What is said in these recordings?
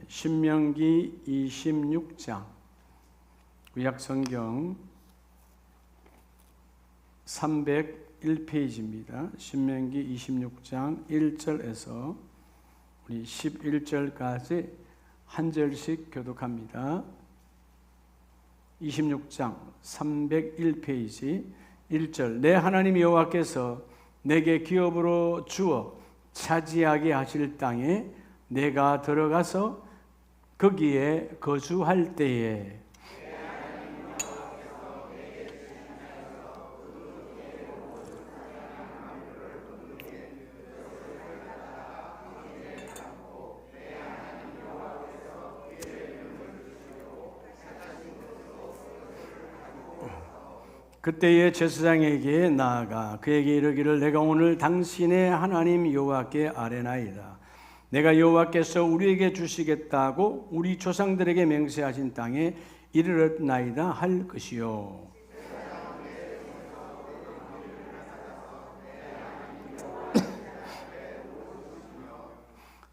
신명기 26장 구약성경 301페이지입니다. 신명기 26장 1절에서 우리 11절까지 한 절씩 교독합니다. 26장 301페이지 1절 내 하나님 여호와께서 내게 기업으로 주어 차지하게 하실 땅에 내가 들어가서 거기에 거주할 때에 그때에 제사장에게 나아가 그에게 이르기를 내가 오늘 당신의 하나님 여호와께 아뢰나이다. 내가 여호와께서 우리에게 주시겠다고 우리 조상들에게 맹세하신 땅에 이르렀나이다 할 것이요.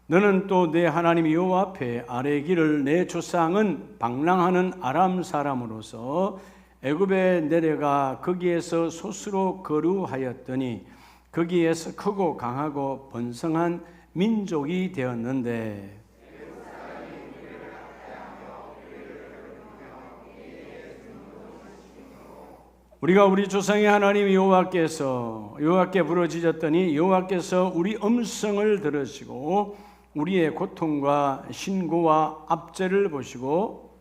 너는 또 내 하나님 여호와 앞에 아뢰기를 내 조상은 방랑하는 아람 사람으로서 애굽에 내려가 거기에서 솥으로 거류하였더니 거기에서 크고 강하고 번성한 민족이 되었는데 우리가 우리 조상의 하나님 여호와께 부르짖었더니 여호와께서 우리 음성을 들으시고 우리의 고통과 신고와 압제를 보시고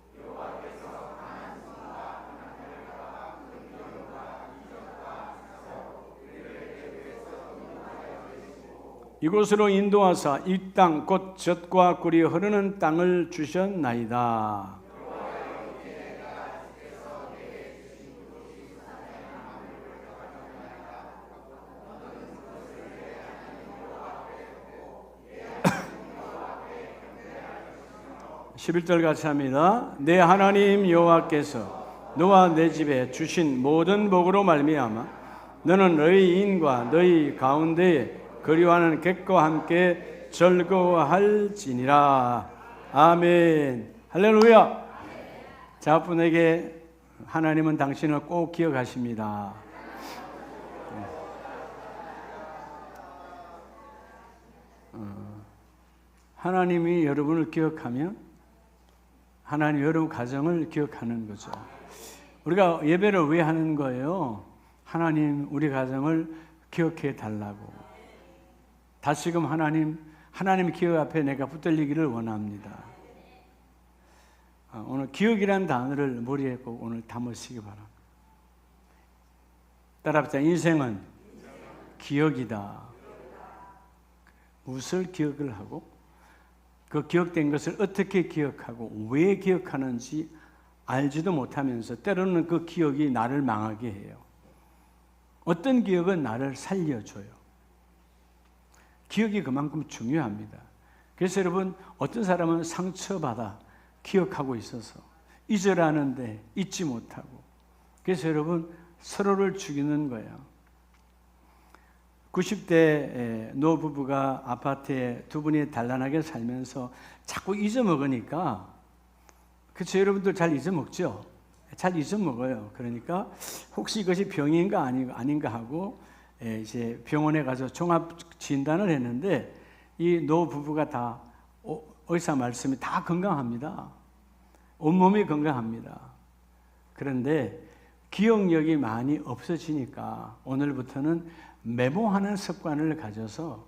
이곳으로 인도하사 이 땅 곧 젖과 꿀이 흐르는 땅을 주셨나이다. (11절) 같이 합니다. 내 하나님 여호와께서 너와 내 집에 주신 모든 복으로 말미암아 너는 너희 인과 너희 가운데에 그리워하는 객과 함께 즐거워할지니라. 아멘. 할렐루야. 자분에게 하나님은 당신을 꼭 기억하십니다. 하나님이 여러분을 기억하면 하나님 여러분 가정을 기억하는 거죠. 우리가 예배를 왜 하는 거예요? 하나님 우리 가정을 기억해 달라고. 다시금 하나님 기억 앞에 내가 붙들리기를 원합니다. 오늘 기억이라는 단어를 머리에 꼭 오늘 담으시기 바랍니다. 따라합시다. 인생은 기억이다. 무엇을 기억을 하고 그 기억된 것을 어떻게 기억하고 왜 기억하는지 알지도 못하면서 때로는 그 기억이 나를 망하게 해요. 어떤 기억은 나를 살려줘요. 기억이 그만큼 중요합니다. 그래서 여러분 어떤 사람은 상처받아 기억하고 있어서 잊으라는데 잊지 못하고 그래서 여러분 서로를 죽이는 거예요. 90대 노부부가 아파트에 두 분이 단란하게 살면서 자꾸 잊어먹으니까 그렇죠. 여러분들 잘 잊어먹죠? 잘 잊어먹어요. 그러니까 혹시 이것이 병인가 아닌가 하고 이제 병원에 가서 종합 진단을 했는데 이 노부부가 다 의사 말씀이 다 건강합니다. 온몸이 건강합니다. 그런데 기억력이 많이 없어지니까 오늘부터는 메모하는 습관을 가져서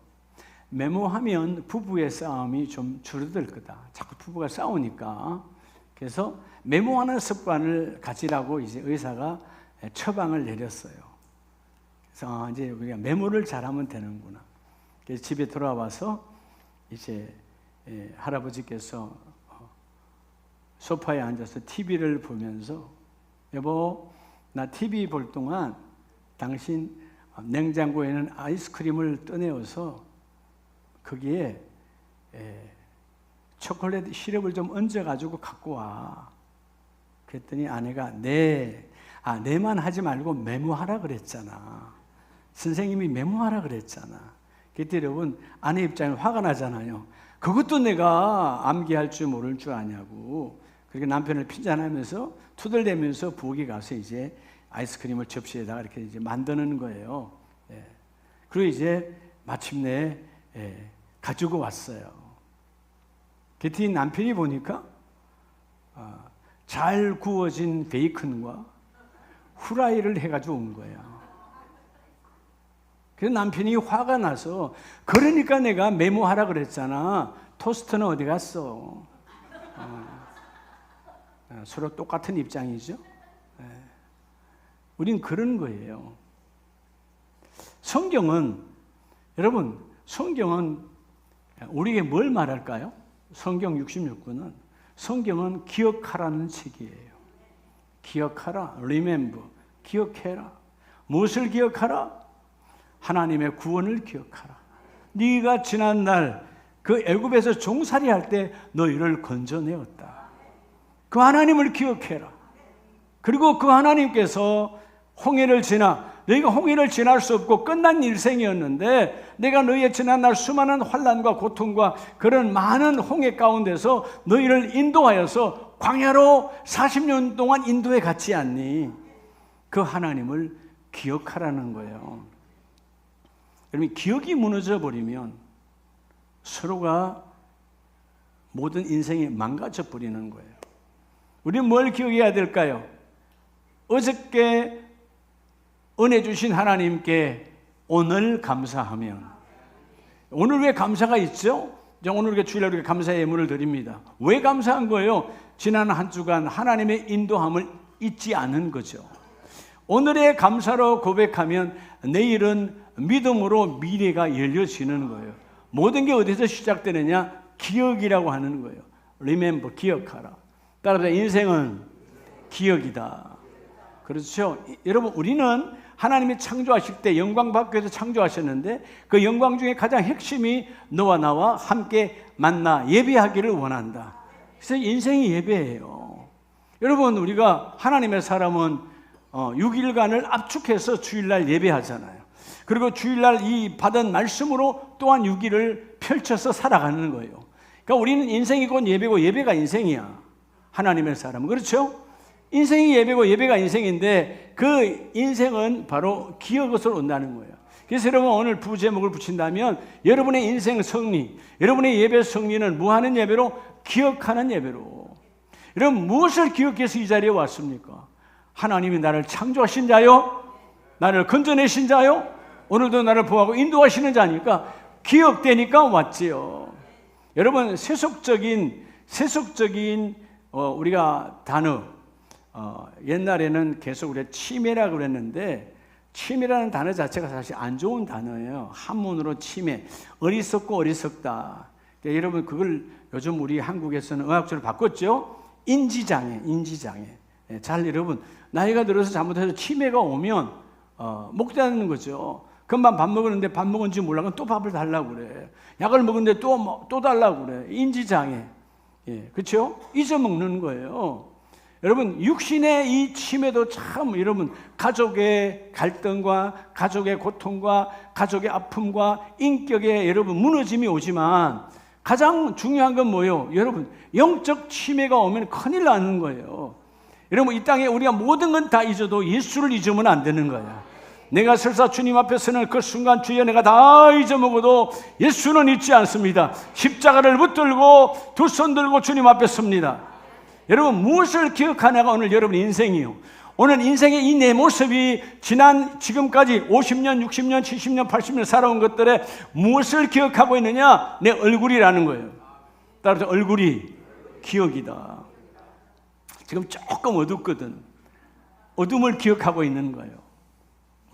메모하면 부부의 싸움이 좀 줄어들 거다. 자꾸 부부가 싸우니까. 그래서 메모하는 습관을 가지라고 이제 의사가 처방을 내렸어요. 그래서 이제 우리가 메모를 잘하면 되는구나. 그래서 집에 돌아와서 이제 할아버지께서 소파에 앉아서 TV를 보면서 여보, 나 TV 볼 동안 당신 냉장고에는 아이스크림을 떠내어서 거기에 초콜릿 시럽을 좀 얹어가지고 갖고 와. 그랬더니 아내가 내만 하지 말고 메모하라 그랬잖아. 선생님이 메모하라 그랬잖아. 그때 여러분 아내 입장에 화가 나잖아요. 그것도 내가 암기할 줄 모를 줄 아냐고. 그렇게 남편을 핀잔하면서 투덜대면서 부엌에 가서 이제 아이스크림을 접시에다가 이렇게 이제 만드는 거예요. 예. 그리고 이제 마침내 가지고 왔어요. 그랬더니 남편이 보니까 잘 구워진 베이컨과 후라이를 해가지고 온 거예요. 그래서 남편이 화가 나서, 그러니까 내가 메모하라 그랬잖아. 토스트는 어디 갔어? 서로 똑같은 입장이죠. 우린 그런 거예요. 여러분, 성경은 우리에게 뭘 말할까요? 성경 66권은 성경은 기억하라는 책이에요. 기억하라, remember, 기억해라. 무엇을 기억하라? 하나님의 구원을 기억하라. 네가 지난날 그 애굽에서 종살이할 때 너희를 건져내었다. 그 하나님을 기억해라. 그리고 그 하나님께서 홍해를 지나, 너희가 홍해를 지날 수 없고 끝난 일생이었는데 내가 너희의 지난날 수많은 환난과 고통과 그런 많은 홍해 가운데서 너희를 인도하여서 광야로 40년 동안 인도해 갔지 않니? 그 하나님을 기억하라는 거예요. 여러분, 기억이 무너져 버리면 서로가 모든 인생이 망가져 버리는 거예요. 우리는 뭘 기억해야 될까요? 어저께 은혜 주신 하나님께 오늘 감사하면, 오늘 왜 감사가 있죠? 오늘 주일날 우리가 감사의 예물을 드립니다. 왜 감사한 거예요? 지난 한 주간 하나님의 인도함을 잊지 않은 거죠. 오늘의 감사로 고백하면 내일은 믿음으로 미래가 열려지는 거예요. 모든 게 어디서 시작되느냐? 기억이라고 하는 거예요. Remember, 기억하라. 따라서 인생은 기억이다. 그렇죠? 여러분, 우리는 하나님이 창조하실 때 영광 받기 위해서 창조하셨는데 그 영광 중에 가장 핵심이 너와 나와 함께 만나 예배하기를 원한다. 그래서 인생이 예배예요. 여러분, 우리가 하나님의 사람은 6일간을 압축해서 주일날 예배하잖아요. 그리고 주일날 이 받은 말씀으로 또한 6일을 펼쳐서 살아가는 거예요. 그러니까 우리는 인생이 곧 예배고 예배가 인생이야. 하나님의 사람은. 그렇죠? 인생이 예배고 예배가 인생인데 그 인생은 바로 기억으로 온다는 거예요. 그래서 여러분, 오늘 부제목을 붙인다면 여러분의 인생 승리, 여러분의 예배 승리는 뭐 하는 예배로? 기억하는 예배로. 여러분, 무엇을 기억해서 이 자리에 왔습니까? 하나님이 나를 창조하신 자요, 나를 건져내신 자요, 오늘도 나를 보호하고 인도하시는 자니까 기억되니까 왔지요. 여러분, 세속적인 우리가 단어, 옛날에는 계속 우리가 치매라고 그랬는데 치매라는 단어 자체가 사실 안 좋은 단어예요. 한문으로 치매, 어리석고 어리석다. 그러니까 여러분, 그걸 요즘 우리 한국에서는 의학적으로 바꿨죠. 인지장애. 잘 여러분, 나이가 들어서 잘못해서 치매가 오면 못 되는 거죠. 금방 밥 먹었는데 밥 먹은지 몰라. 그럼 또 밥을 달라고 그래. 약을 먹었는데 또 달라고 그래. 인지장애. 예, 그렇죠? 잊어먹는 거예요. 여러분, 육신의 이 치매도 참, 여러분, 가족의 갈등과 가족의 고통과 가족의 아픔과 인격의 여러분 무너짐이 오지만 가장 중요한 건 뭐예요? 여러분, 영적 치매가 오면 큰일 나는 거예요. 여러분, 이 땅에 우리가 모든 건 다 잊어도 예수를 잊으면 안 되는 거야. 내가 설사 주님 앞에 서는 그 순간 주여 내가 다 잊어먹어도 예수는 잊지 않습니다. 십자가를 붙들고 두 손 들고 주님 앞에 섭니다. 여러분, 무엇을 기억하냐가 오늘 여러분 인생이요. 오늘 인생의 이 내 모습이 지금까지 50년, 60년, 70년, 80년 살아온 것들에 무엇을 기억하고 있느냐? 내 얼굴이라는 거예요. 따라서 얼굴이 기억이다. 지금 조금 어둡거든. 어둠을 기억하고 있는 거예요.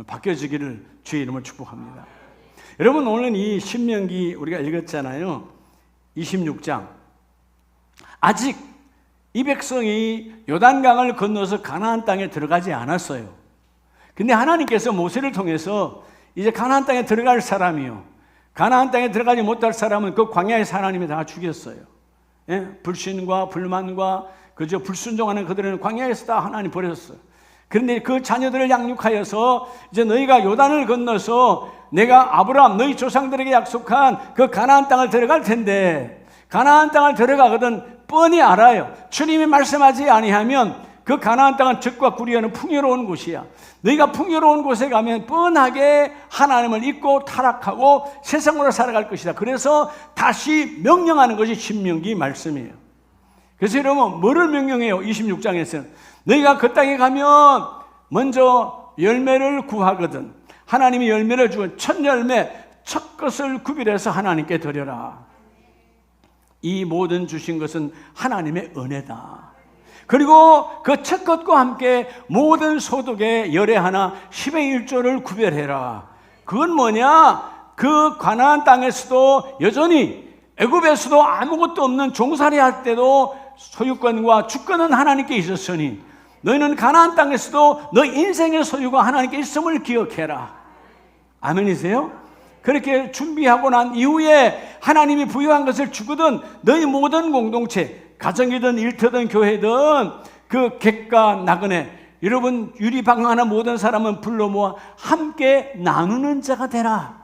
바뀌어지기를 주의 이름으로 축복합니다. 여러분, 오늘 이 신명기 우리가 읽었잖아요. 26장. 아직 이 백성이 요단강을 건너서 가나안 땅에 들어가지 않았어요. 근데 하나님께서 모세를 통해서 이제 가나안 땅에 들어갈 사람이요, 가나안 땅에 들어가지 못할 사람은 그 광야에서 하나님이 다 죽였어요. 예? 불신과 불만과 그저 불순종하는 그들은 광야에서 다 하나님 버렸어요. 그런데 그 자녀들을 양육하여서 이제 너희가 요단을 건너서 내가 아브라함 너희 조상들에게 약속한 그 가나안 땅을 들어갈 텐데 가나안 땅을 들어가거든 뻔히 알아요. 주님이 말씀하지 아니하면 그 가나안 땅은 적과 구리하는 풍요로운 곳이야. 너희가 풍요로운 곳에 가면 뻔하게 하나님을 잊고 타락하고 세상으로 살아갈 것이다. 그래서 다시 명령하는 것이 신명기 말씀이에요. 그래서 여러분 뭐를 명령해요? 26장에서는 너희가 그 땅에 가면 먼저 열매를 구하거든 하나님이 열매를 주은 첫 열매 첫 것을 구별해서 하나님께 드려라. 이 모든 주신 것은 하나님의 은혜다. 그리고 그 첫 것과 함께 모든 소득의 열의 하나 10의 1조를 구별해라. 그건 뭐냐? 그 가나안 땅에서도 여전히 애굽에서도 아무것도 없는 종살이 할 때도 소유권과 주권은 하나님께 있었으니 너희는 가나안 땅에서도 너 인생의 소유가 하나님께 있음을 기억해라. 아멘이세요? 그렇게 준비하고 난 이후에 하나님이 부여한 것을 주거든 너희 모든 공동체 가정이든 일터든 교회든 그 객과 나그네 여러분 유리방황하는 모든 사람은 불러 모아 함께 나누는 자가 되라.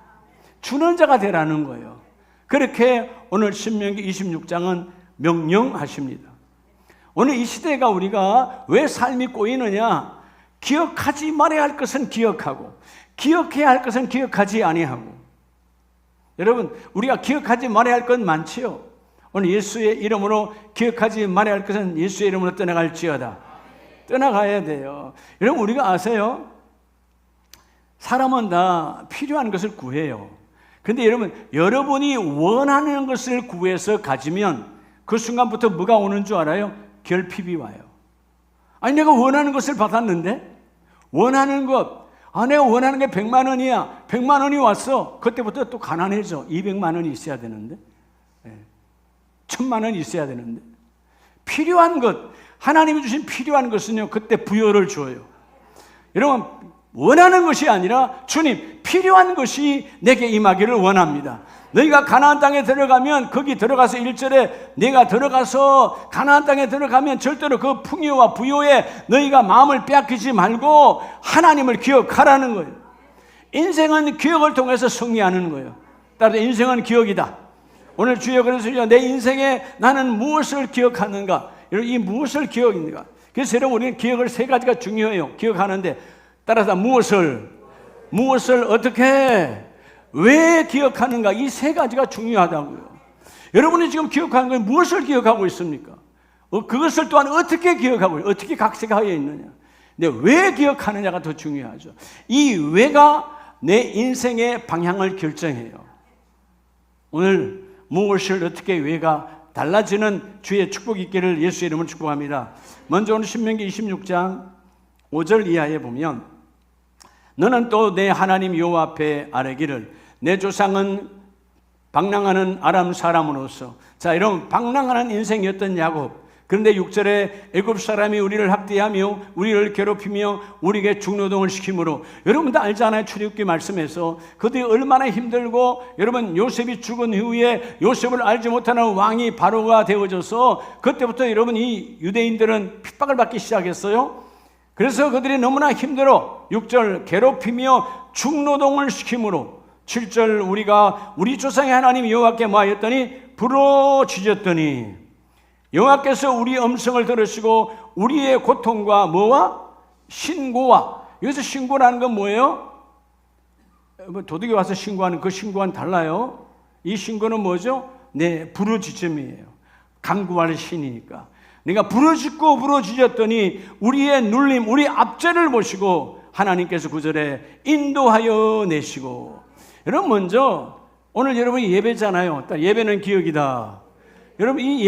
주는 자가 되라는 거예요. 그렇게 오늘 신명기 26장은 명령하십니다. 오늘 이 시대가 우리가 왜 삶이 꼬이느냐? 기억하지 말아야 할 것은 기억하고 기억해야 할 것은 기억하지 아니하고. 여러분 우리가 기억하지 말아야 할 건 많지요. 오늘 예수의 이름으로 기억하지 말아야 할 것은 예수의 이름으로 떠나갈지어다. 떠나가야 돼요. 여러분 우리가 아세요? 사람은 다 필요한 것을 구해요. 근데 여러분이 원하는 것을 구해서 가지면 그 순간부터 뭐가 오는 줄 알아요? 결핍이 와요. 아니 내가 원하는 것을 받았는데 원하는 것 내가 원하는 게 100만 원이야. 100만 원이 왔어. 그때부터 또 가난해져. 200만 원이 있어야 되는데 1000만 원이 있어야 되는데 필요한 것 하나님이 주신 필요한 것은요 그때 부여를 줘요. 여러분 원하는 것이 아니라 주님 필요한 것이 내게 임하기를 원합니다. 너희가 가나안 땅에 들어가면 거기 들어가서 1절에 내가 들어가서 가나안 땅에 들어가면 절대로 그 풍요와 부요에 너희가 마음을 빼앗기지 말고 하나님을 기억하라는 거예요. 인생은 기억을 통해서 승리하는 거예요. 따라서 인생은 기억이다. 오늘 주여 그래서 내 인생에 나는 무엇을 기억하는가? 이 무엇을 기억인가? 그래서 여러분 우리는 기억을 세 가지가 중요해요. 기억하는데 따라서 무엇을 어떻게 왜 기억하는가? 이 세 가지가 중요하다고요. 여러분이 지금 기억하는 건 무엇을 기억하고 있습니까? 그것을 또한 어떻게 기억하고 어떻게 각색하여 있느냐? 근데 왜 기억하느냐가 더 중요하죠. 이 왜가 내 인생의 방향을 결정해요. 오늘 무엇을 어떻게 왜가 달라지는 주의 축복이 있기를 예수의 이름으로 축복합니다. 먼저 오늘 신명기 26장 5절 이하에 보면 너는 또 내 하나님 여호와 앞에 아뢰기를 내 조상은 방랑하는 아람 사람으로서. 자, 여러분 방랑하는 인생이었던 야곱. 그런데 6절에 애굽 사람이 우리를 학대하며 우리를 괴롭히며 우리에게 중노동을 시키므로. 여러분도 알잖아요. 출애굽기 말씀에서 그들이 얼마나 힘들고 여러분 요셉이 죽은 이후에 요셉을 알지 못하는 왕이 바로가 되어져서 그때부터 여러분 이 유대인들은 핍박을 받기 시작했어요. 그래서 그들이 너무나 힘들어. 6절 괴롭히며 중노동을 시키므로. 7절 우리가 우리 조상의 하나님 여호와께 뭐하였더니 부르짖었더니 여호와께서 우리 음성을 들으시고 우리의 고통과 뭐와 신고와. 여기서 신고라는 건 뭐예요? 도둑이 와서 신고하는 그 신고와는 달라요. 이 신고는 뭐죠? 네, 부르짖음이에요. 간구할 신이니까. 내가 부르짖었더니 우리의 눌림, 우리 압제를 보시고 하나님께서 9절에 인도하여 내시고. 여러분 먼저 오늘 여러분이 예배잖아요. 예배는 기억이다. 여러분 이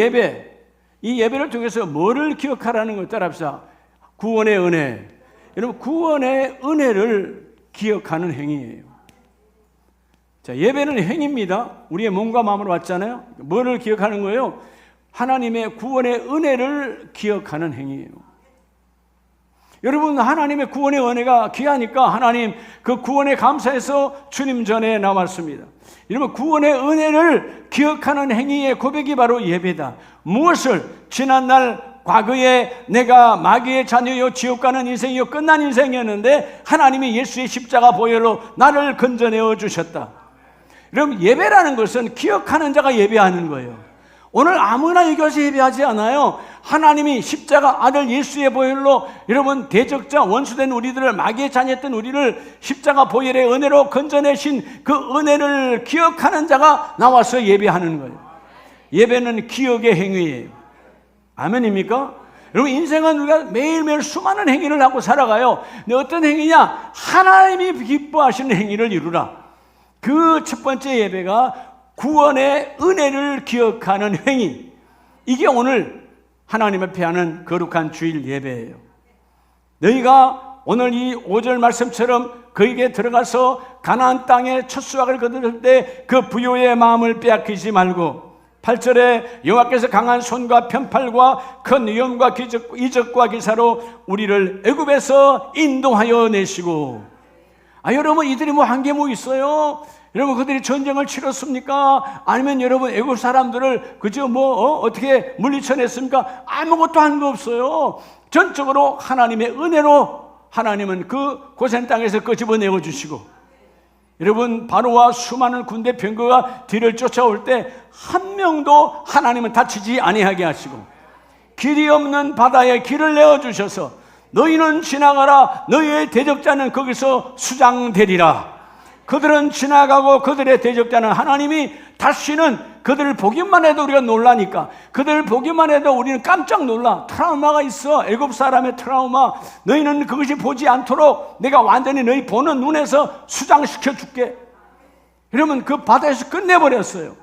예배를 통해서 뭐를 기억하라는 걸 따라합시다. 구원의 은혜. 여러분 구원의 은혜를 기억하는 행위예요. 자, 예배는 행위입니다. 우리의 몸과 마음으로 왔잖아요. 뭐를 기억하는 거예요? 하나님의 구원의 은혜를 기억하는 행위예요. 여러분 하나님의 구원의 은혜가 귀하니까 하나님 그 구원에 감사해서 주님 전에 나왔습니다. 여러분 구원의 은혜를 기억하는 행위의 고백이 바로 예배다. 무엇을? 지난날 과거에 내가 마귀의 자녀요 지옥 가는 인생이요 끝난 인생이었는데 하나님이 예수의 십자가 보혈로 나를 건져내어 주셨다. 여러분 예배라는 것은 기억하는 자가 예배하는 거예요. 오늘 아무나 여기 와서 예배하지 않아요. 하나님이 십자가 아들 예수의 보혈로 여러분 대적자 원수된 우리들을, 마귀의 자녀였던 우리를 십자가 보혈의 은혜로 건져내신 그 은혜를 기억하는 자가 나와서 예배하는 거예요. 예배는 기억의 행위예요. 아멘입니까? 여러분, 인생은 우리가 매일매일 수많은 행위를 하고 살아가요. 근데 어떤 행위냐? 하나님이 기뻐하시는 행위를 이루라. 그 첫 번째 예배가 구원의 은혜를 기억하는 행위. 이게 오늘 하나님 앞에 하는 거룩한 주일 예배예요. 너희가 오늘 이 5절 말씀처럼 그에게 들어가서 가나안 땅에 첫 수확을 거둘 때 그 부요의 마음을 빼앗기지 말고, 8절에 여호와께서 강한 손과 편팔과 큰 위엄과 이적과 기사로 우리를 애굽에서 인도하여 내시고. 여러분, 이들이 뭐 한 게 뭐 있어요? 여러분, 그들이 전쟁을 치렀습니까? 아니면 여러분 애굽 사람들을 그저 어떻게 물리쳐냈습니까? 아무것도 한 거 없어요. 전적으로 하나님의 은혜로 하나님은 그 고센 땅에서 끄집어내어 주시고, 여러분, 바로와 수많은 군대 병거가 뒤를 쫓아올 때 한 명도 하나님은 다치지 아니하게 하시고, 길이 없는 바다에 길을 내어 주셔서 너희는 지나가라, 너희의 대적자는 거기서 수장되리라. 그들은 지나가고 그들의 대적자는 하나님이 다시는, 그들을 보기만 해도 우리가 놀라니까, 그들을 보기만 해도 우리는 깜짝 놀라. 트라우마가 있어. 애굽 사람의 트라우마. 너희는 그것이 보지 않도록 내가 완전히 너희 보는 눈에서 수장시켜 줄게. 여러분, 그 바다에서 끝내버렸어요.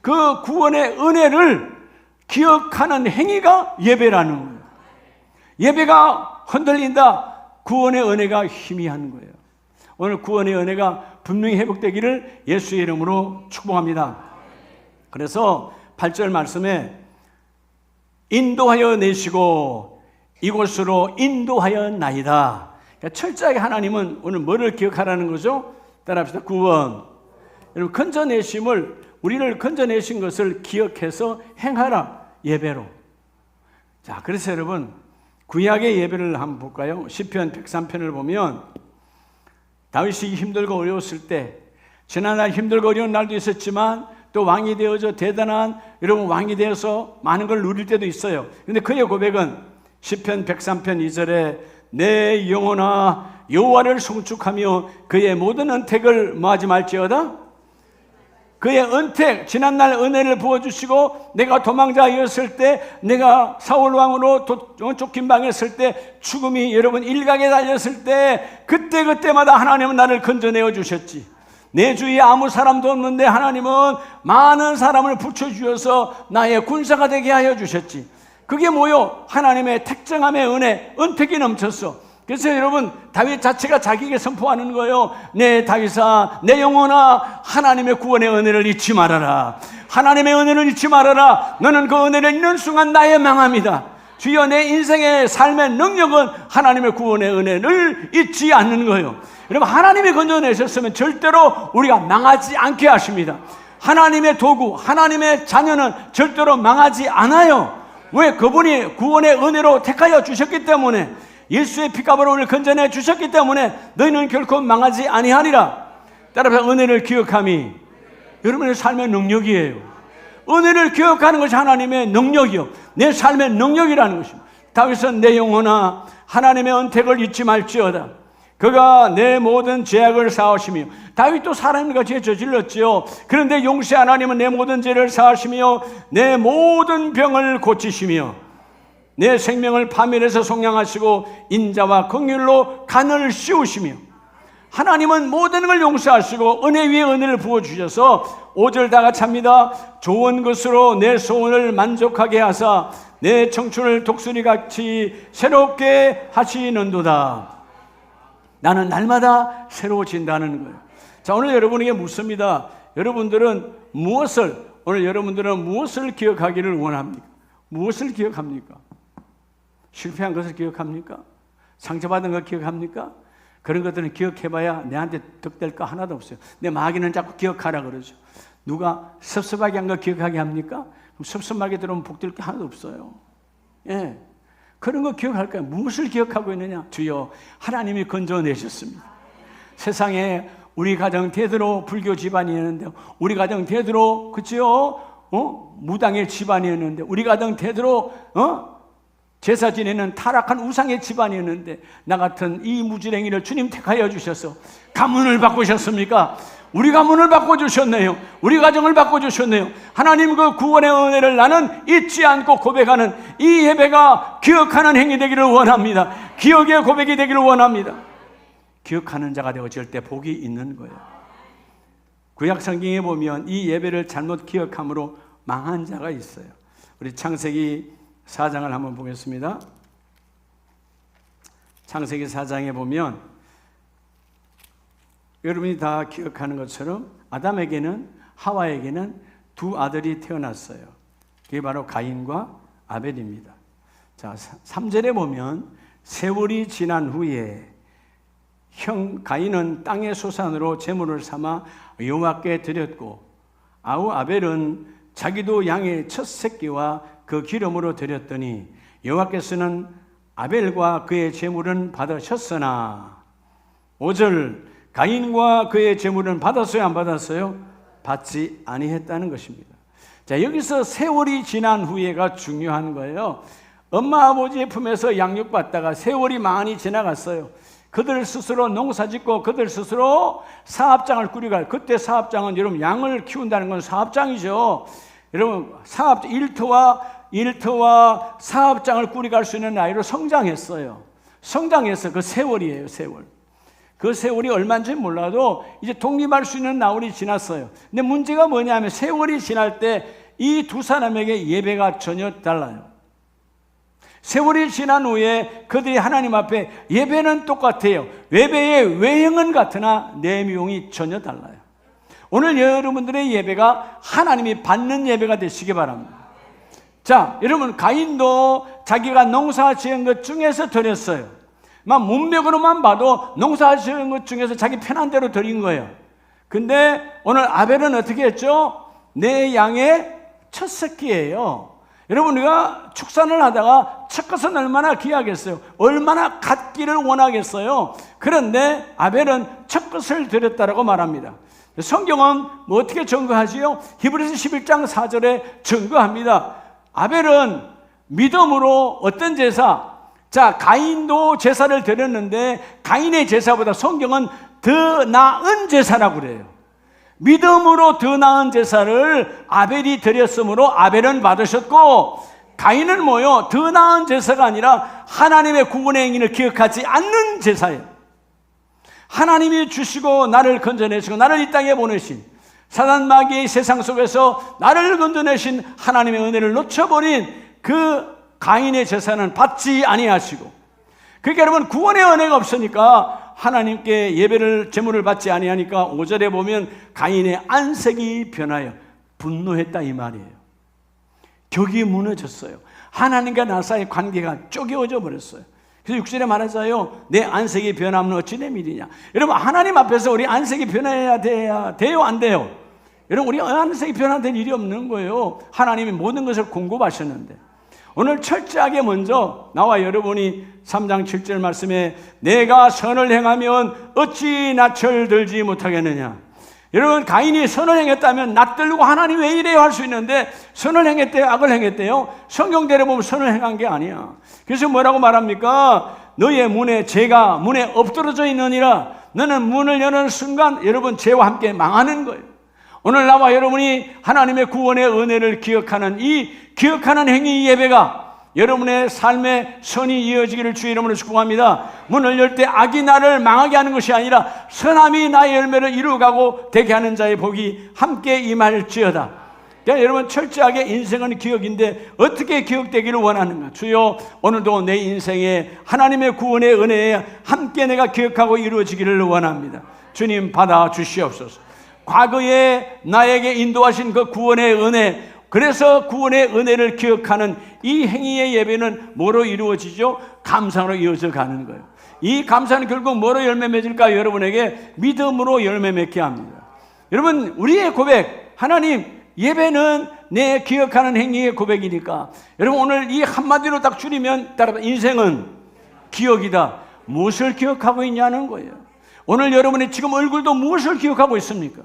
그 구원의 은혜를 기억하는 행위가 예배라는 거예요. 예배가 흔들린다. 구원의 은혜가 희미한 거예요. 오늘 구원의 은혜가 분명히 회복되기를 예수의 이름으로 축복합니다. 그래서 8절 말씀에 인도하여 내시고 이곳으로 인도하여 나이다. 그러니까 철저하게 하나님은 오늘 뭐를 기억하라는 거죠? 따라합시다. 구원. 여러분, 건져내심을, 우리를 건져내신 것을 기억해서 행하라. 예배로. 자, 그래서 여러분, 구약의 예배를 한번 볼까요? 시편 103편을 보면 다윗이 힘들고 어려웠을 때, 지난날 힘들고 어려운 날도 있었지만 또 왕이 되어서 대단한, 여러분, 왕이 되어서 많은 걸 누릴 때도 있어요. 그런데 그의 고백은 시편 103편 2절에 내 영혼아 여호와를 송축하며 그의 모든恩택을 뭐하지 말지어다. 그의 은택, 지난날 은혜를 부어주시고 내가 도망자였을 때, 내가 사울왕으로 쫓긴 방했을 때, 죽음이 여러분 일각에 달렸을 때, 그때마다 하나님은 나를 건져내어 주셨지. 내 주위에 아무 사람도 없는데 하나님은 많은 사람을 붙여주셔서 나의 군사가 되게 하여 주셨지. 그게 뭐요? 하나님의 택정함의 은혜, 은택이 넘쳤어. 그래서 여러분, 다윗 자체가 자기에게 선포하는 거예요. 내 다윗아, 내 영혼아, 하나님의 구원의 은혜를 잊지 말아라. 하나님의 은혜를 잊지 말아라. 너는 그 은혜를 잊는 순간 나의 망함이다. 주여, 내 인생의 삶의 능력은 하나님의 구원의 은혜를 잊지 않는 거예요. 여러분, 하나님이 건져내셨으면 절대로 우리가 망하지 않게 하십니다. 하나님의 도구, 하나님의 자녀는 절대로 망하지 않아요. 왜? 그분이 구원의 은혜로 택하여 주셨기 때문에, 예수의 피값으로 우리를 건져내 주셨기 때문에 너희는 결코 망하지 아니하리라. 따라서 은혜를 기억함이 여러분의 삶의 능력이에요. 은혜를 기억하는 것이 하나님의 능력이요, 내 삶의 능력이라는 것입니다. 다윗은 내 영혼아 하나님의 은택을 잊지 말지어다. 그가 내 모든 죄악을 사하시며, 다윗도 사람과 죄 저질렀지요. 그런데 용세 하나님은 내 모든 죄를 사하시며 내 모든 병을 고치시며 내 생명을 파멸해서 속량하시고 인자와 긍휼로 간을 씌우시며, 하나님은 모든 걸 용서하시고 은혜 위에 은혜를 부어주셔서 5절 다 같이 합니다. 좋은 것으로 내 소원을 만족하게 하사 내 청춘을 독수리같이 새롭게 하시는도다. 나는 날마다 새로워진다는 거예요. 자, 오늘 여러분에게 묻습니다. 여러분들은 무엇을 기억하기를 원합니까? 무엇을 기억합니까? 실패한 것을 기억합니까? 상처받은 걸 기억합니까? 그런 것들은 기억해봐야 내한테 득될 거 하나도 없어요. 내 마귀는 자꾸 기억하라 그러죠. 누가 섭섭하게 한 거 기억하게 합니까? 그럼 섭섭하게 들어오면 복될 게 하나도 없어요. 예, 그런 거 기억할까요? 무엇을 기억하고 있느냐? 주여, 하나님이 건져내셨습니다. 세상에 우리 가정 대대로 불교 집안이 있는데, 우리 가정 대대로, 그치요? 무당의 집안이었는데, 우리 가정 대대로 제사 지내는 타락한 우상의 집안이었는데, 나 같은 이 무지랭이를 주님 택하여 주셔서 가문을 바꾸셨습니까? 우리 가문을 바꿔주셨네요. 우리 가정을 바꿔주셨네요. 하나님 그 구원의 은혜를 나는 잊지 않고 고백하는 이 예배가 기억하는 행위 되기를 원합니다. 기억의 고백이 되기를 원합니다. 기억하는 자가 되어질 때 복이 있는 거예요. 구약 성경에 보면 이 예배를 잘못 기억함으로 망한 자가 있어요. 우리 창세기 4장을 한번 보겠습니다. 창세기 4장에 보면 여러분이 다 기억하는 것처럼 아담에게는, 하와에게는 두 아들이 태어났어요. 그게 바로 가인과 아벨입니다. 자, 3절에 보면 세월이 지난 후에 형 가인은 땅의 소산으로 제물을 삼아 여호와께 드렸고, 아우 아벨은 자기도 양의 첫 새끼와 그 기름으로 드렸더니 여호와께서는 아벨과 그의 제물은 받으셨으나, 5절 가인과 그의 제물은 받았어요, 안 받았어요? 받지 아니했다는 것입니다. 자, 여기서 세월이 지난 후에가 중요한 거예요. 엄마 아버지의 품에서 양육받다가 세월이 많이 지나갔어요. 그들 스스로 농사짓고 그들 스스로 사업장을 꾸려갈, 그때 사업장은 여러분 양을 키운다는 건 사업장이죠. 여러분 일터와 사업장을 꾸려갈 수 있는 나이로 성장했어요. 성장해서 그 세월이에요, 세월. 그 세월이 얼마인지 몰라도 이제 독립할 수 있는 나월이 지났어요. 근데 문제가 뭐냐면 세월이 지날 때 이 두 사람에게 예배가 전혀 달라요. 세월이 지난 후에 그들이 하나님 앞에 예배는 똑같아요. 예배의 외형은 같으나 내용이 전혀 달라요. 오늘 여러분들의 예배가 하나님이 받는 예배가 되시기 바랍니다. 자, 여러분 가인도 자기가 농사 지은 것 중에서 드렸어요. 막 문맥으로만 봐도 농사 지은 것 중에서 자기 편한 대로 드린 거예요. 근데 오늘 아벨은 어떻게 했죠? 내 양의 첫 새끼예요. 여러분, 우리가 축산을 하다가 첫 것은 얼마나 귀하겠어요? 얼마나 갖기를 원하겠어요? 그런데 아벨은 첫 것을 드렸다라고 말합니다. 성경은 뭐 어떻게 증거하지요? 히브리서 11장 4절에 증거합니다. 아벨은 믿음으로 어떤 제사, 자, 가인도 제사를 드렸는데 가인의 제사보다 성경은 더 나은 제사라고 그래요. 믿음으로 더 나은 제사를 아벨이 드렸으므로 아벨은 받으셨고, 가인은 뭐요? 더 나은 제사가 아니라 하나님의 구원의 행위를 기억하지 않는 제사예요. 하나님이 주시고 나를 건져내시고 나를 이 땅에 보내신, 사단 마귀의 세상 속에서 나를 건져내신 하나님의 은혜를 놓쳐버린 그 가인의 제사는 받지 아니하시고, 그러니까 여러분 구원의 은혜가 없으니까 하나님께 예배를 제물을 받지 아니하니까 5절에 보면 가인의 안색이 변하여 분노했다 이 말이에요. 격이 무너졌어요. 하나님과 나 사이의 관계가 쪼개어져 버렸어요. 그래서 6절에 말하자요, 내 안색이 변하면 어찌 내 일이냐. 여러분 하나님 앞에서 우리 안색이 변해야 돼요, 안 돼요? 여러분 우리 안색이 변화될 일이 없는 거예요. 하나님이 모든 것을 공급하셨는데, 오늘 철저하게 먼저 나와 여러분이 3장 7절 말씀에 내가 선을 행하면 어찌 낯을 들지 못하겠느냐. 여러분 가인이 선을 행했다면 낯들고 하나님 왜 이래요 할 수 있는데, 선을 행했대요, 악을 행했대요? 성경대로 보면 선을 행한 게 아니야. 그래서 뭐라고 말합니까? 너의 문에 죄가 문에 엎드러져 있느니라. 너는 문을 여는 순간 여러분 죄와 함께 망하는 거예요. 오늘 나와 여러분이 하나님의 구원의 은혜를 기억하는 이 기억하는 행위 예배가 여러분의 삶에 선이 이어지기를 주의 이름으로 축복합니다. 문을 열 때 악이 나를 망하게 하는 것이 아니라 선함이 나의 열매를 이루어가고 되게 하는 자의 복이 함께 임할지어다. 그러니까 여러분 철저하게 인생은 기억인데 어떻게 기억되기를 원하는가? 주여 오늘도 내 인생에 하나님의 구원의 은혜에 함께 내가 기억하고 이루어지기를 원합니다. 주님 받아 주시옵소서. 과거에 나에게 인도하신 그 구원의 은혜, 그래서 구원의 은혜를 기억하는 이 행위의 예배는 뭐로 이루어지죠? 감사로 이어져 가는 거예요. 이 감사는 결국 뭐로 열매 맺을까? 여러분에게 믿음으로 열매 맺게 합니다. 여러분 우리의 고백, 하나님 예배는 내 기억하는 행위의 고백이니까, 여러분 오늘 이 한마디로 딱 줄이면 따라 인생은 기억이다. 무엇을 기억하고 있냐는 거예요. 오늘 여러분이 지금 얼굴도 무엇을 기억하고 있습니까?